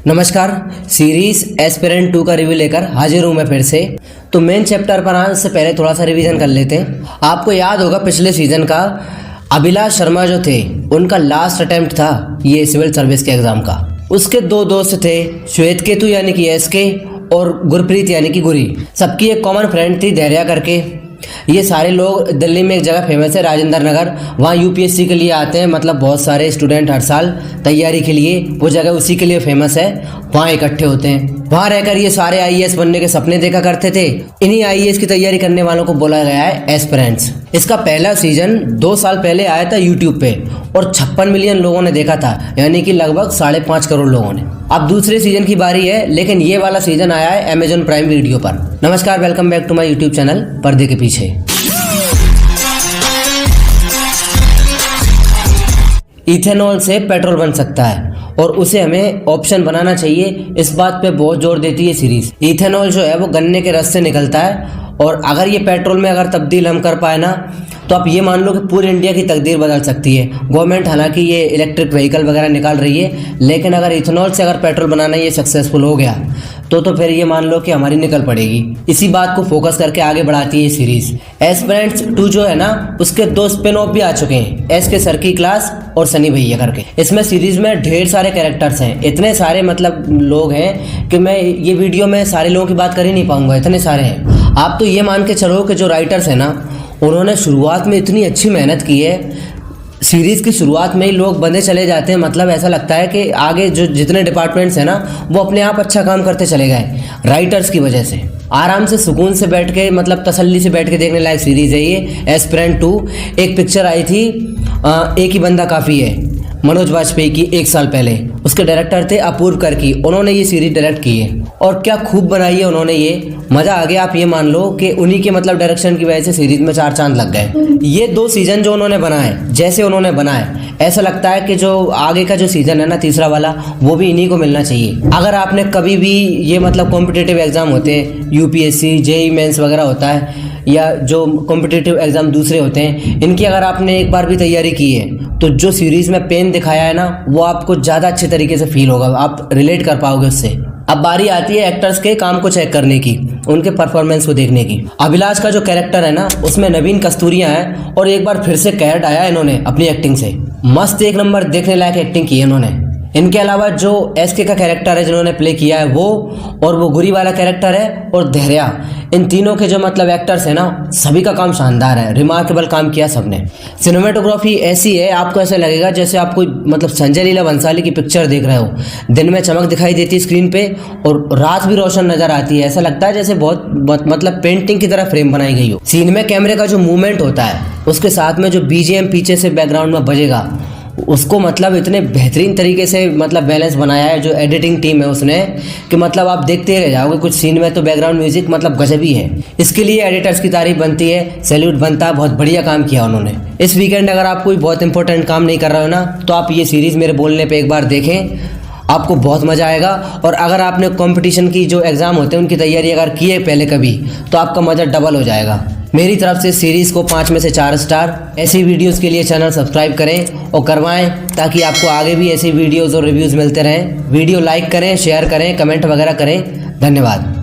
नमस्कार। Series aspirant 2 का review लेकर हाजिर हूँ मैं फिर से। तो मेन चैप्टर पर आने से पहले थोड़ा सा रिवीजन कर लेते हैं। आपको याद होगा पिछले सीजन का अभिलाष शर्मा जो थे उनका लास्ट अटेम्प्ट था ये सिविल सर्विस के एग्जाम का। उसके दो दोस्त थे, श्वेत केतु यानी कि एसके और गुरप्रीत यानी कि गुरी। सबकी एक कॉमन फ्रेंड थी धैर्या करके। ये सारे लोग दिल्ली में एक जगह फेमस है राजेंद्र नगर, वहाँ यूपीएससी के लिए आते हैं। मतलब बहुत सारे स्टूडेंट हर साल तैयारी के लिए, वो जगह उसी के लिए फेमस है, वहाँ इकट्ठे होते हैं। वहाँ रहकर ये सारे आईएएस बनने के सपने देखा करते थे। इन्हीं आईएएस की तैयारी करने वालों को बोला गया है एस्पिरेंट्स। इसका पहला सीजन 2 साल पहले आया था यूट्यूब पे और 56 मिलियन लोगों ने देखा था, यानी कि लगभग 5.5 करोड़ लोगों ने। अब दूसरे सीजन की बारी है, लेकिन ये वाला सीजन आया है अमेजॉन प्राइम वीडियो पर। नमस्कार, welcome back to my YouTube channel पर्दे के पीछे। इथेनॉल से पेट्रोल बन सकता है और उसे हमें ऑप्शन बनाना चाहिए, इस बात पे बहुत जोर देती है सीरीज। इथेनॉल जो है वो गन्ने के रस से निकलता है और अगर ये पेट्रोल में अगर तब्दील हम कर पाए ना, तो आप ये मान लो कि पूरी इंडिया की तकदीर बदल सकती है। गवर्नमेंट हालांकि ये इलेक्ट्रिक व्हीकल वगैरह निकाल रही है, लेकिन अगर इथेनॉल से अगर पेट्रोल बनाना ये सक्सेसफुल हो गया तो फिर ये मान लो कि हमारी निकल पड़ेगी। इसी बात को फोकस करके आगे बढ़ाती है सीरीज। एस्पिरेंट्स 2 जो है ना, उसके 2 स्पिन ऑफ भी आ चुके हैं, एस के सर की क्लास और सनी भैया करके। इसमें सीरीज में ढेर सारे कैरेक्टर्स हैं, इतने सारे मतलब लोग हैं कि मैं ये वीडियो में सारे लोगों की बात कर ही नहीं पाऊंगा, इतने सारे हैं। आप तो ये मान के चलो कि जो राइटर्स हैं ना, उन्होंने शुरुआत में इतनी अच्छी मेहनत की है। सीरीज की शुरुआत में ही लोग बंदे चले जाते हैं, मतलब ऐसा लगता है कि आगे जो जितने डिपार्टमेंट्स हैं ना, वो अपने आप अच्छा काम करते चले गए राइटर्स की वजह से। आराम से सुकून से बैठ के, मतलब तसल्ली से बैठ के देखने लायक सीरीज है ये एस्पिरेंट 2। एक पिक्चर आई थी एक ही बंदा काफ़ी है, मनोज वाजपेयी की 1 साल पहले। उसके डायरेक्टर थे अपूर्व करकी, उन्होंने ये सीरीज डायरेक्ट की है और क्या खूब बनाई है उन्होंने, ये मज़ा आ गया। आप ये मान लो कि उन्हीं के मतलब डायरेक्शन की वजह से सीरीज में 4 चांद लग गए। ये 2 सीजन जो उन्होंने बनाए, जैसे उन्होंने बनाए, ऐसा लगता है कि जो आगे का जो सीजन है ना, तीसरा वाला, वो भी इन्हीं को मिलना चाहिए। अगर आपने कभी भी ये मतलब कॉम्पिटिटिव एग्जाम होते हैं, यूपीएससी जेईई मेंस वगैरह होता है, या जो कॉम्पिटिटिव एग्जाम दूसरे होते हैं, इनकी अगर आपने एक बार भी तैयारी की है, तो जो सीरीज में पेन दिखाया है ना, वो आपको ज़्यादा अच्छे तरीके से फील होगा, आप रिलेट कर पाओगे उससे। अब बारी आती है एक्टर्स के काम को चेक करने की, उनके परफॉर्मेंस को देखने की। अभिलाष का जो कैरेक्टर है ना, उसमें नवीन कस्तूरिया है और एक बार फिर से कहर ढाया इन्होंने अपनी एक्टिंग से। मस्त एक नंबर देखने लायक एक्टिंग की है इन्होंने। इनके अलावा जो एसके का कैरेक्टर है जिन्होंने प्ले किया है वो, और वो गुरी वाला कैरेक्टर है, और धैर्या, इन तीनों के जो मतलब एक्टर्स हैं ना, सभी का काम शानदार है, रिमार्केबल काम किया सबने। सिनेमेटोग्राफी ऐसी है, आपको ऐसा लगेगा जैसे आप कोई मतलब संजय लीला भंसाली की पिक्चर देख रहे हो। दिन में चमक दिखाई देती है स्क्रीन पे और रात भी रोशन नजर आती है, ऐसा लगता है जैसे बहुत मतलब पेंटिंग की तरह फ्रेम बनाई गई हो। सीन में कैमरे का जो मूवमेंट होता है, उसके साथ में जो बीजीएम पीछे से बैकग्राउंड में बजेगा, उसको मतलब इतने बेहतरीन तरीके से मतलब बैलेंस बनाया है जो एडिटिंग टीम है उसने, कि मतलब आप देखते रह जाओगे। कुछ सीन में तो बैकग्राउंड म्यूजिक मतलब गजब ही है। इसके लिए एडिटर्स की तारीफ बनती है, सैल्यूट बनता है, बहुत बढ़िया काम किया उन्होंने। इस वीकेंड अगर आप कोई बहुत इंपॉर्टेंट काम नहीं कर रहे हो ना, तो आप ये सीरीज़ मेरे बोलने पर एक बार देखें, आपको बहुत मज़ा आएगा। और अगर आपने कंपटीशन की जो एग्ज़ाम होते हैं उनकी तैयारी अगर की है पहले कभी, तो आपका मज़ा डबल हो जाएगा। मेरी तरफ से सीरीज़ को 5 में से 4 स्टार। ऐसी वीडियोस के लिए चैनल सब्सक्राइब करें और करवाएं, ताकि आपको आगे भी ऐसी वीडियोस और रिव्यूज़ मिलते रहें। वीडियो लाइक करें, शेयर करें, कमेंट वगैरह करें। धन्यवाद।